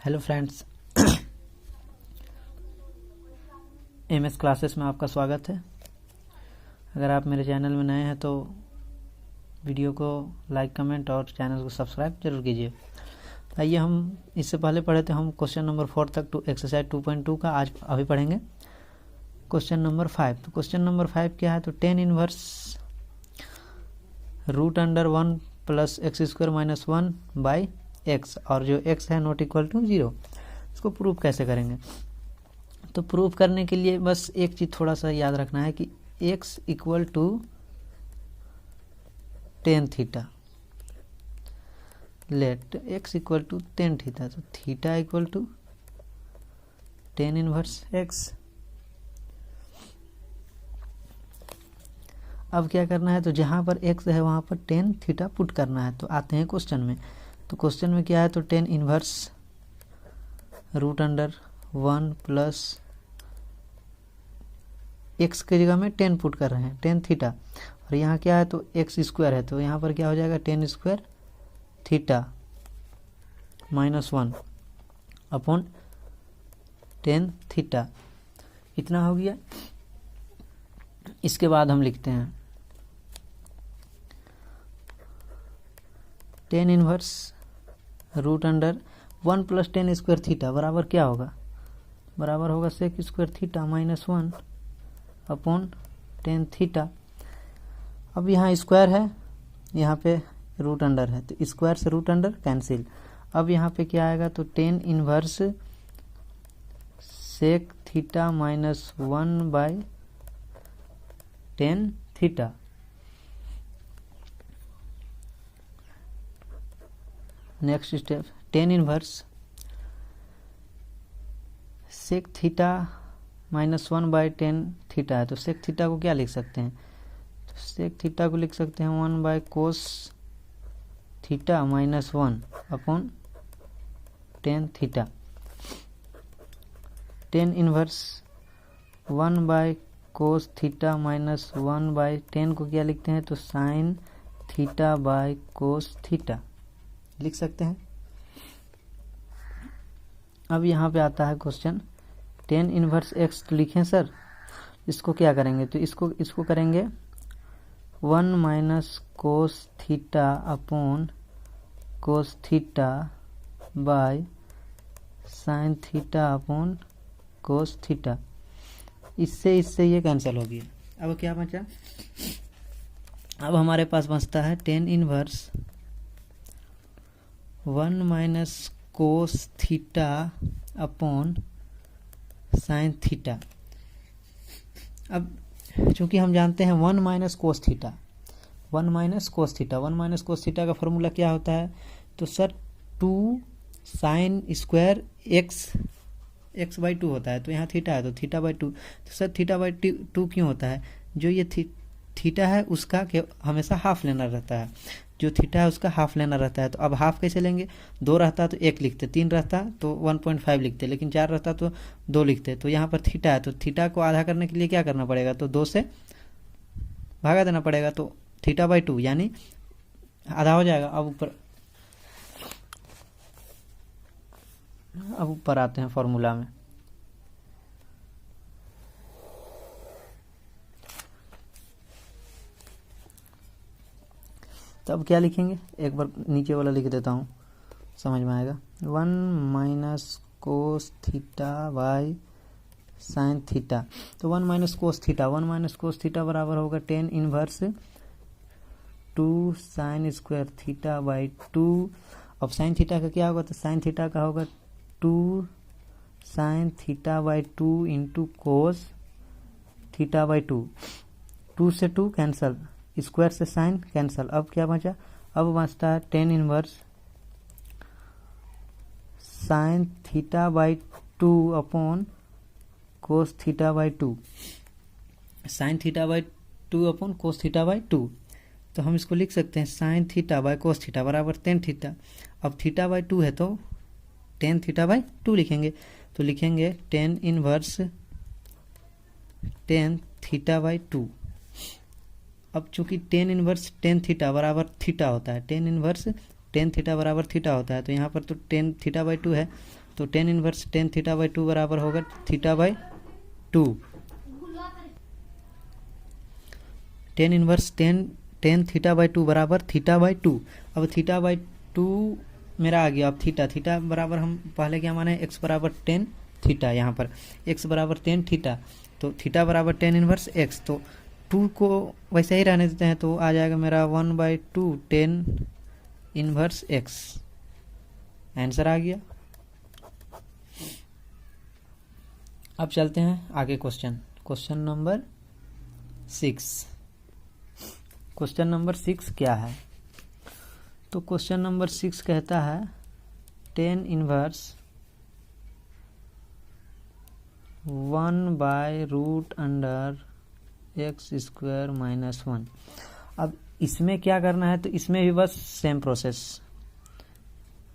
Hello friends, MS classes में आपका स्वागत है। अगर आप मेरे चैनल में नए हैं तो वीडियो को लाइक, कमेंट और चैनल को सब्सक्राइब जरूर कीजिए। आइए हम इससे पहले पढ़े थे हम क्वेश्चन नंबर 4 तक टू एक्सरसाइज 2.2 का आज अभी पढ़ेंगे क्वेश्चन नंबर 5। तो क्वेश्चन नंबर 5 क्या है? तो tan inverse root under 1 plus x square minus 1 by x, और जो x है नॉट इक्वल टू 0, इसको प्रूव कैसे करेंगे? तो प्रूव करने के लिए बस एक चीज़ थोड़ा सा याद रखना है कि x equal to tan theta, let x equal to tan theta, तो theta equal to tan inverse x। अब क्या करना है? तो जहाँ पर x है वहाँ पर टेन थीटा पुट करना है। तो आते हैं क्वेश्चन में। तो क्वेश्चन में क्या है? तो tan inverse root under 1 plus x की जगह में 10 पुट कर रहे हैं, 10 थीटा, और यहाँ क्या है? तो एक्स स्क्वायर है, तो यहाँ पर क्या हो जाएगा? 10 square theta minus 1 upon 10 theta, इतना हो गया। इसके बाद हम लिखते हैं 10 inverse root under 1 plus 10 square theta बराबर क्या होगा? बराबर होगा sec square theta minus 1 upon 10 theta. अब यहाँ स्क्वायर है, यहाँ पे रूट अंडर है, तो स्क्वायर से रूट अंडर कैंसिल। अब यहाँ पे क्या आएगा? तो 10 inverse sec theta minus 1 by 10 theta. Next step 10 inverse sec theta minus 1 by 10 theta है, तो सेक थीटा को क्या लिख सकते हैं? तो सेक थीटा को लिख सकते हैं 1 by cos theta minus 1 upon 10 theta. 10 inverse 1 by cos theta minus 1 by 10 को क्या लिखते हैं? तो sine theta by cos theta लिख सकते हैं। अब यहाँ पे आता है क्वेश्चन 10 इनवर्स एक्स, तो लिखें सर इसको क्या करेंगे? तो इसको करेंगे 1 minus cos theta upon cos theta by sine theta upon cos theta. इससे ये कैंसिल हो गया। अब क्या बचा? अब हमारे पास बचता है 10 inverse 1 minus cos theta upon sine theta. अब चूंकि हम जानते हैं 1 minus cos theta, 1 minus cos theta, 1 minus cos theta का फॉर्मूला क्या होता है? तो sir 2 sine square x by 2 होता है, तो यहाँ थीटा है तो थीटा बाई 2। तो सर थीटा बाई 2 क्यों होता है? जो ये थीटा है उसका हमेशा हाफ लेना रहता है, जो थीटा है उसका हाफ लेना रहता है। तो अब हाफ कैसे लेंगे? 2 रहता तो 1 लिखते, 3 रहता तो 1.5 लिखते, लेकिन 4 रहता तो 2 लिखते। तो यहाँ पर थीटा है, तो थीटा को आधा करने के लिए क्या करना पड़ेगा? तो 2 से भागा देना पड़ेगा, तो थीटा बाई 2 यानी आधा हो जाएगा। अब ऊपर आते हैं फॉर्मूला में। तो अब क्या लिखेंगे? एक बार नीचे वाला लिख देता हूँ, समझ में आएगा। 1 minus cos theta by sine theta. तो 1 minus cos theta, 1 minus cos theta बराबर होगा 10 inverse 2 sine square theta by 2। अब साइन थीटा का क्या होगा? तो साइन थीटा का होगा 2 sine theta by 2 into cos theta by 2। 2 से 2 कैंसल, स्क्वायर से साइन कैंसल। अब क्या बचा? अब बचता है 10 inverse sine theta by 2 upon cos theta by 2, sine theta by 2 upon cos theta by 2। तो हम इसको लिख सकते हैं sine theta by cos theta बराबर 10 थीटा। अब थीटा बाई 2 है तो 10 थीटा बाई 2 लिखेंगे। तो लिखेंगे 10 इनवर्स 10 थीटा बाई 2। अब चूंकि 10 इनवर्स 10 थीटा बराबर थीटा होता है, 10 इनवर्स टेन थीटा बराबर थीटा होता है, तो यहाँ पर तो टेन थीटा बाई 2 है, तो tan inverse tan theta by 2 बराबर होगा theta by 2। Tan inverse tan theta by 2 बराबर थीटा बाई 2। अब थीटा बाई 2 मेरा आ गया। अब थीटा बराबर हम पहले क्या माने, एक्स बराबर टेन थीटा, यहाँ पर एक्स बराबर टेन थीटा, तो थीटा बराबर टेन इनवर्स एक्स, तो 2 को वैसे ही रहने देते हैं, तो आ जाएगा मेरा 1/2 टेन इनवर्स एक्स। आंसर आ गया। अब चलते हैं आगे क्वेश्चन नंबर 6। क्वेश्चन नंबर 6 क्या है, तो क्वेश्चन नंबर 6 कहता है टेन इनवर्स 1/√अंडर x² - 1। अब इसमें क्या करना है, तो इसमें भी बस same process,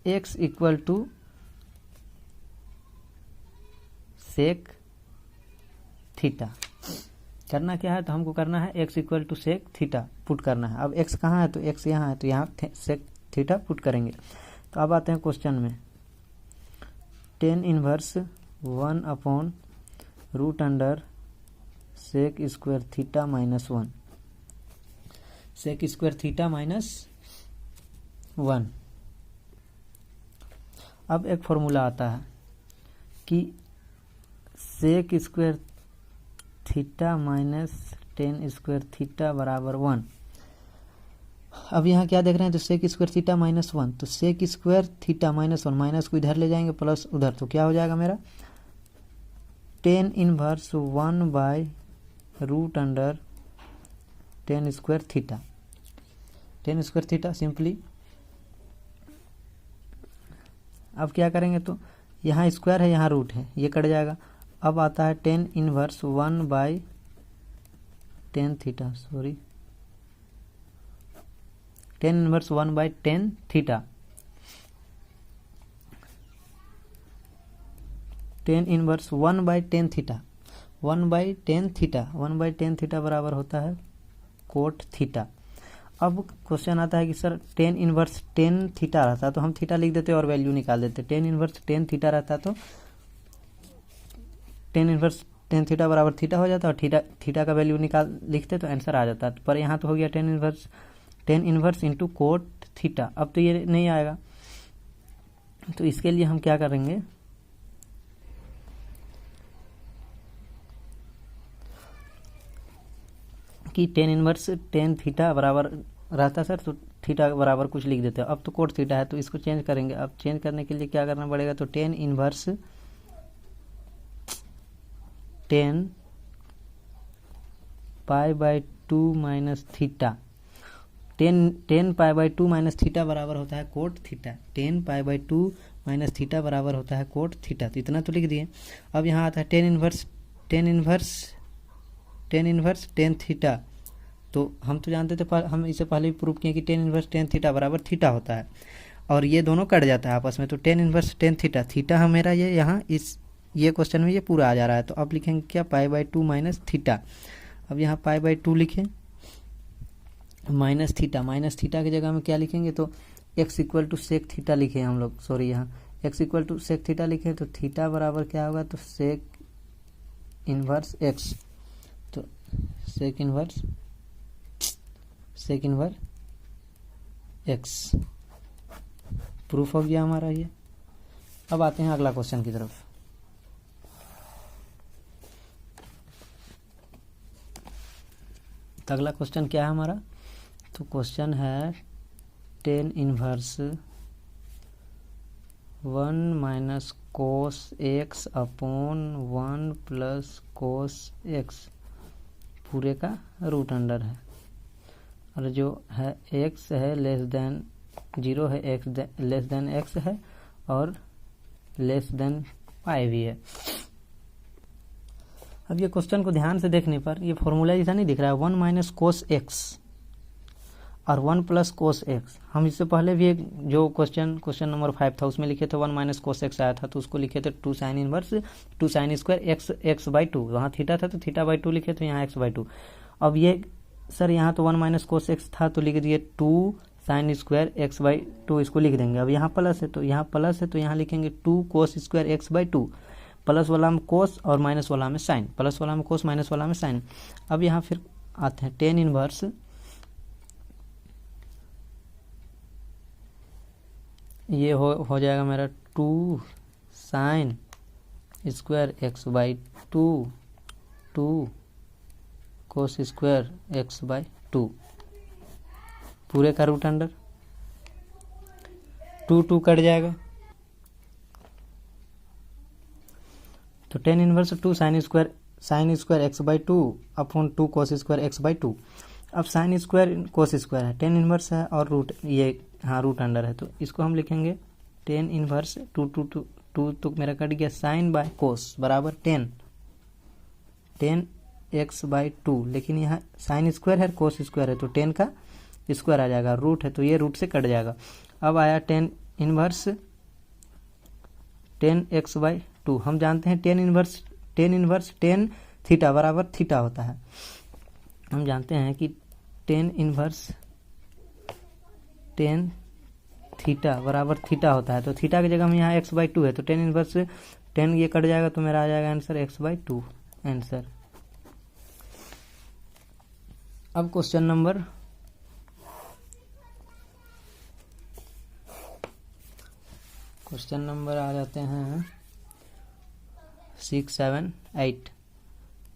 x equal to sec theta करना क्या है, तो हमको करना है x equal to sec theta put करना है। अब x कहाँ है, तो x यहाँ है, तो यहाँ सेक थीटा पुट करेंगे। तो अब आते हैं क्वेश्चन में, टेन इनवर्स 1/√अंडर sec square theta minus 1, sec square theta minus 1। अब एक फॉर्मूला आता है कि sec square theta minus tan square theta बराबर 1। अब यहाँ क्या देख रहे हैं, तो सेक स्क्वायर थीटा माइनस 1, तो sec square theta minus 1, minus को इधर ले जाएंगे प्लस उधर, तो क्या हो जाएगा मेरा टेन इनवर्स 1/√अंडर tan square theta, tan square theta simply. अब क्या करेंगे, तो यहाँ स्क्वायर है, यहाँ रूट है, ये कट जाएगा। अब आता है tan inverse 1/10 theta, tan inverse 1/10 theta, tan inverse 1/10 theta, 1/10 theta, 1/10 theta बराबर होता है कोट थीटा। अब क्वेश्चन आता है कि सर टेन इनवर्स 10 थीटा रहता तो हम थीटा लिख देते और वैल्यू निकाल देते। टेन इनवर्स 10 थीटा रहता तो टेन इनवर्स 10 थीटा बराबर थीटा हो जाता और थीटा का वैल्यू लिखते तो आंसर आ जाता। पर यहाँ तो हो गया tan inverse into cot theta. अब तो ये नहीं आएगा, तो इसके लिए हम क्या करेंगे कि टेन इनवर्स 10 थीटा बराबर रहता सर, तो थीटा बराबर कुछ लिख देते हैं। अब तो कोट थीटा है तो इसको चेंज करेंगे। अब चेंज करने के लिए क्या करना पड़ेगा, तो tan inverse 10 π/2 minus theta, 10 π/2 minus theta बराबर होता है कोट थीटा, 10 π/2 माइनस थीटा बराबर होता है कोट थीटा। तो इतना तो लिख दिए। अब यहाँ आता है टेन इनवर्स 10 थीटा, तो हम तो जानते थे, हम इसे पहले भी प्रूव किए कि टेन इनवर्स 10 थीटा बराबर थीटा होता है और ये दोनों कट जाता है आपस में। तो टेन इनवर्स 10 थीटा, थीटा है मेरा ये यहाँ ये क्वेश्चन में ये पूरा आ जा रहा है। तो अब लिखेंगे क्या, π/2 माइनस थीटा। अब यहाँ π/2 लिखें माइनस थीटा की जगह में क्या लिखेंगे, तो x equal to sec theta लिखे हम लोग, सॉरी यहाँ x equal to sec theta लिखे, तो थीटा बराबर क्या होगा, तो सेक इनवर्स x, तो सेक इनवर्स x प्रूफ हो गया हमारा ये। अब आते हैं अगला क्वेश्चन की तरफ। तो अगला क्वेश्चन क्या है हमारा, तो क्वेश्चन है tan inverse 1 minus cos x upon 1 plus cos x पूरे का रूट अंडर है, और जो है x है लेस देन 0 है, x लेस देन x है और लेस देन पाई भी है। अब ये क्वेश्चन को ध्यान से देखने पर ये फॉर्मूला जैसा नहीं दिख रहा है, 1 माइनस कोस x और 1 प्लस कोस x। हम इससे पहले भी एक जो क्वेश्चन नंबर 5 था उसमें लिखे थे 1 माइनस कोस x आया था, तो उसको लिखे थे 2 sine inverse 2 sine square x/2, वहाँ थीटा था तो थीटा/2 लिखे, तो यहाँ x/2। अब ये सर यहाँ तो 1 माइनस कोस x था तो लिख दिए 2 sine square x by two इसको लिख देंगे। अब यहाँ प्लस है तो यहाँ प्लस है तो यहाँ लिखेंगे 2 cos square x by two, plus वाला में कोस और माइनस वाला में साइन, प्लस वाला में कोस माइनस वाला में साइन। अब यहाँ फिर आते हैं टेन इनवर्स ये हो जाएगा मेरा 2 sine square x by two, 2 cos square x by two, पूरे का रूट अंडर 2 कट जाएगा तो tan inverse 2 sine square x by two upon 2 cos square x by two. अब साइन स्क्वायर कोस स्क्वायर है, टेन इनवर्स है और root ये हाँ रूट अंडर है तो इसको हम लिखेंगे टेन इनवर्स 2 तो मेरा कट गया साइन बाय कोस बराबर 10 एक्स बाई टू, लेकिन यहाँ साइन स्क्वायर है कोस स्क्वायर है तो 10 का स्क्वायर आ जाएगा, रूट है तो ये रूट से कट जाएगा। अब आया ten inverse 10 x by two. हम जानते हैं टेन इनवर्स 10 थीटा बराबर थीटा होता है। हम जानते हैं कि टेन इनवर्स 10 थीटा बराबर थीटा होता है तो थीटा की जगह हम यहाँ एक्स बाई टू है तो टेन इनवर्स 10 ये कट जाएगा तो मेरा आ जाएगा answer x by two answer. अब क्वेश्चन नंबर आ जाते हैं 6, 7, 8।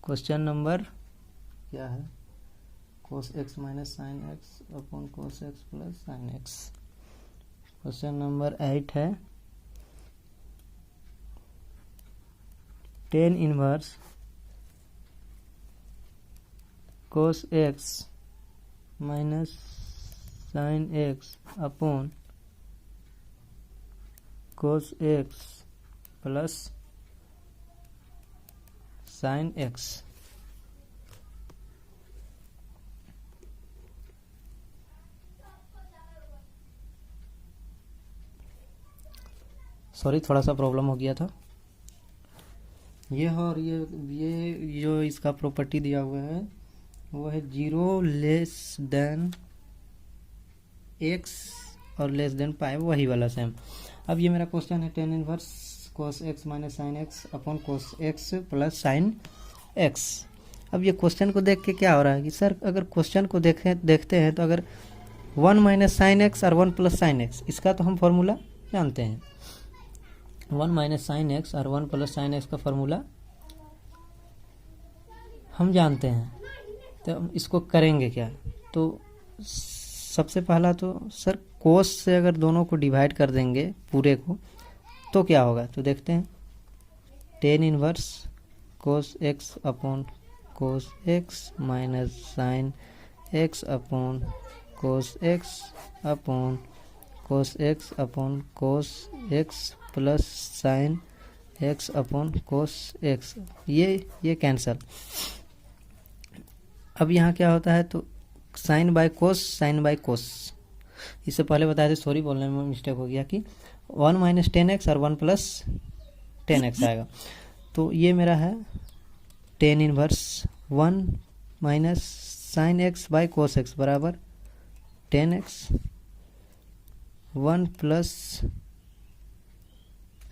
क्वेश्चन नंबर क्या है, कोस x minus sine x upon cos x plus sine x. Question number 8 है tan inverse cos x minus sine x upon cos x plus sine x. Sorry थोड़ा सा problem हो गया था। ये है और ये जो इसका प्रॉपर्टी दिया हुआ है वो है 0 लेस देन एक्स और लेस देन पाई, वही वाला सेम। अब ये मेरा क्वेश्चन है tan inverse cos x minus sine x upon cos x plus sine x. अब ये क्वेश्चन को देख के क्या हो रहा है कि सर अगर क्वेश्चन को देखते हैं तो अगर 1 माइनस साइन एक्स और 1 प्लस साइन एक्स इसका तो हम फॉर्मूला जानते हैं, 1 माइनस साइन एक्स और 1 प्लस साइन एक्स का फॉर्मूला हम जानते हैं। तो हम इसको करेंगे क्या, तो सबसे पहला तो सर कोस से अगर दोनों को डिवाइड कर देंगे पूरे को तो क्या होगा, तो देखते हैं tan inverse cos x upon cos x minus sine x upon cos x upon cos x upon cos x plus sine x upon cos x, ये कैंसल। अब यहाँ क्या होता है तो साइन बाय कोस। इससे पहले बताया था, सॉरी बोलने में मिस्टेक हो गया कि 1 माइनस 10x और 1 प्लस 10x आएगा। तो ये मेरा है tan inverse 1 minus sine x by cos x बराबर 10x, 1 plus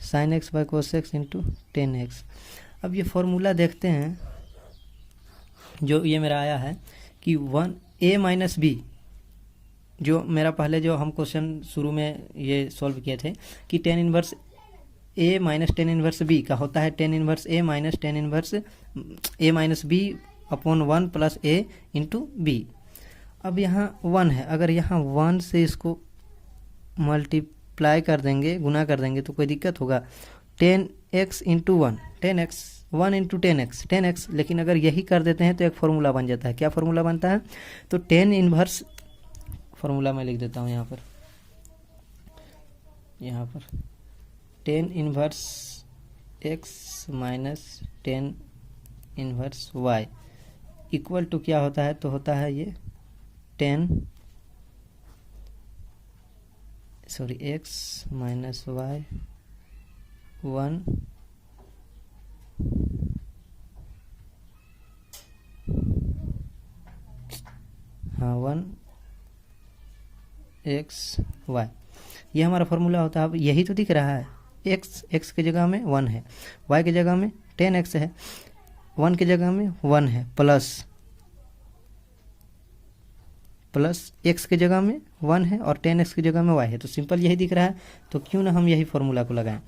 sine x by cos x into 10x। अब ये फॉर्मूला देखते हैं जो ये मेरा आया है कि 1a माइनस बी, जो मेरा पहले जो हम क्वेश्चन शुरू में ये सॉल्व किए थे कि tan inverse a minus tan inverse b का होता है tan inverse a minus tan inverse a minus b upon 1 plus a into B. अब यहाँ 1 है, अगर यहाँ 1 से इसको मल्टीप्लाई कर देंगे, गुना कर देंगे तो कोई दिक्कत होगा। 10x into 1 10x, 1 into 10x, लेकिन अगर यही कर देते हैं तो एक फार्मूला बन जाता है। क्या फार्मूला बनता है, तो टेन इनवर्स, फार्मूला मैं लिख देता हूँ यहाँ पर 10 inverse x minus 10 inverse y equal to क्या होता है, तो होता है ये x माइनस y 1 हाँ 1 एक्स वाई, ये हमारा फॉर्मूला होता है। अब यही तो दिख रहा है, एक्स की जगह में 1 है, वाई की जगह में 10x है, 1 की जगह में 1 है, प्लस x की जगह में 1 है और 10x की जगह में y है। तो सिंपल यही दिख रहा है, तो क्यों ना हम यही फॉर्मूला को लगाएं।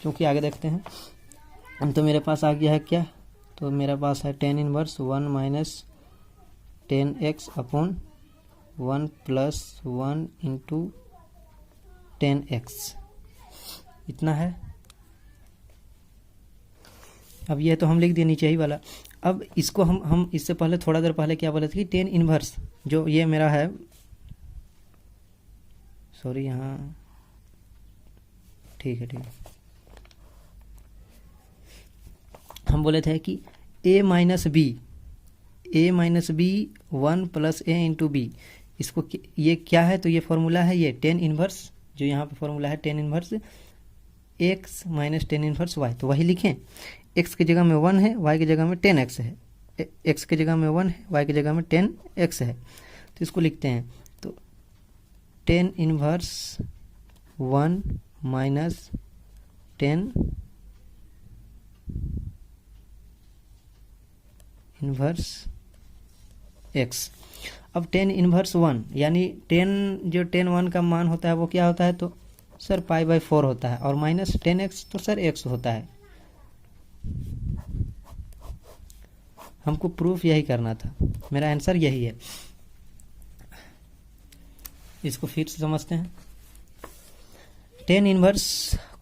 क्योंकि आगे देखते हैं, तो मेरे पास आ गया है क्या, तो मेरे पास है tan inverse 1 minus 10x upon 1 plus 1 into 10x, इतना है। अब ये तो हम लिख दिए नीचे ही वाला। अब इसको हम इससे पहले थोड़ा देर पहले क्या बोले थे कि tan इनवर्स जो ये मेरा है, सॉरी यहाँ ठीक है, हम बोले थे कि a minus B 1 plus a into B, इसको ये क्या है, तो ये फॉर्मूला है, ये tan इनवर्स जो यहाँ पे फॉर्मूला है tan inverse x minus tan inverse y, तो वही लिखें। x की जगह में 1 है, y की जगह में 10x है, x की जगह में 1 है, y की जगह में 10x है, तो इसको लिखते हैं। तो tan inverse 1 minus 10 inverse x। अब tan इनवर्स 1 यानी जो tan 1 का मान होता है वो क्या होता है, तो सर π/4 होता है, और माइनस 10x तो सर x होता है। हमको प्रूफ यही करना था, मेरा आंसर यही है। इसको फिर से समझते हैं। tan inverse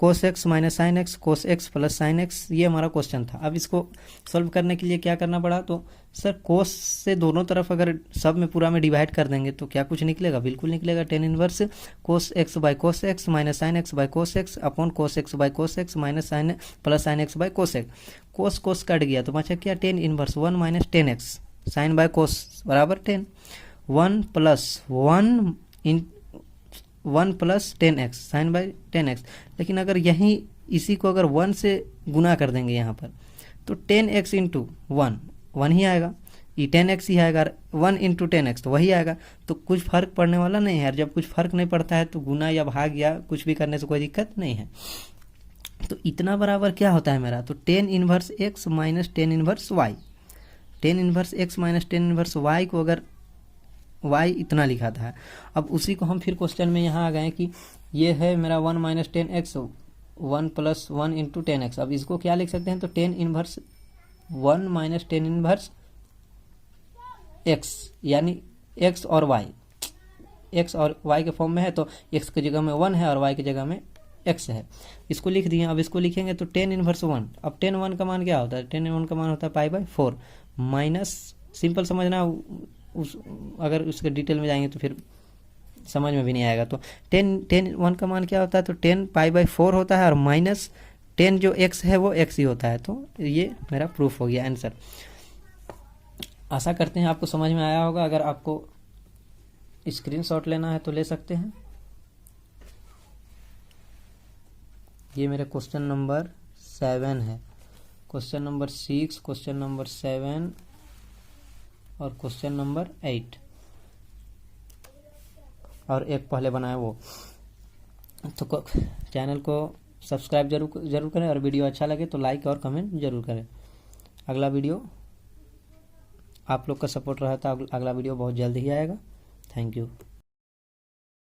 cos x minus sine x cos x plus sine x, ये हमारा क्वेश्चन था। अब इसको सॉल्व करने के लिए क्या करना पड़ा, तो सर कोस से दोनों तरफ अगर सब में पूरा में डिवाइड कर देंगे तो क्या कुछ निकलेगा, बिल्कुल निकलेगा। tan inverse cos x by cos x minus sine x by cos x upon cos x by cos x minus sine plus sine x by cos x. Cos कट गया तो बचा क्या, tan inverse 1 minus 10x sine by cos बराबर 10, 1 plus 10x sine bye 10x। लेकिन अगर यहीं इसी को अगर 1 से गुना कर देंगे यहाँ पर, तो 10x इंटू 1 ही आएगा, ये 10x ही आएगा, 1 इंटू 10x तो वही आएगा। तो कुछ फर्क पड़ने वाला नहीं है, जब कुछ फर्क नहीं पड़ता है तो गुना या भाग या कुछ भी करने से कोई दिक्कत नहीं है। तो इतना बराबर क्या होता है मेरा, तो tan inverse x minus tan inverse y। tan inverse x minus tan inverse y को अगर y इतना लिखा था, अब उसी को हम फिर क्वेश्चन में यहाँ आ गए कि ये है मेरा 1 minus 10x 1 plus 1 into 10x। अब इसको क्या लिख सकते हैं, तो tan inverse 1 minus tan inverse x यानी x और y के फॉर्म में है, तो x की जगह में 1 है और y की जगह में x है, इसको लिख दिए। अब इसको लिखेंगे तो tan इनवर्स 1, अब tan 1 का मान क्या होता है, tan 1 का मान होता है π/4 माइनस, सिंपल समझना, अगर उसके डिटेल में जाएंगे तो फिर समझ में भी नहीं आएगा। तो tan 1 का मान क्या होता है, तो 10 π/4 होता है और माइनस 10 जो x है वो x ही होता है। तो ये मेरा प्रूफ हो गया आंसर। आशा करते हैं आपको समझ में आया होगा। अगर आपको स्क्रीनशॉट लेना है तो ले सकते हैं। ये मेरे क्वेश्चन नंबर 7 है, क्वेश्चन नंबर 6, क्वेश्चन नंबर 7 और क्वेश्चन नंबर 8, और एक पहले बनाया वो। तो चैनल को सब्सक्राइब जरूर करें, और वीडियो अच्छा लगे तो लाइक और कमेंट जरूर करें। अगला वीडियो आप लोग का सपोर्ट रहा था, अगला वीडियो बहुत जल्द ही आएगा। Thank you.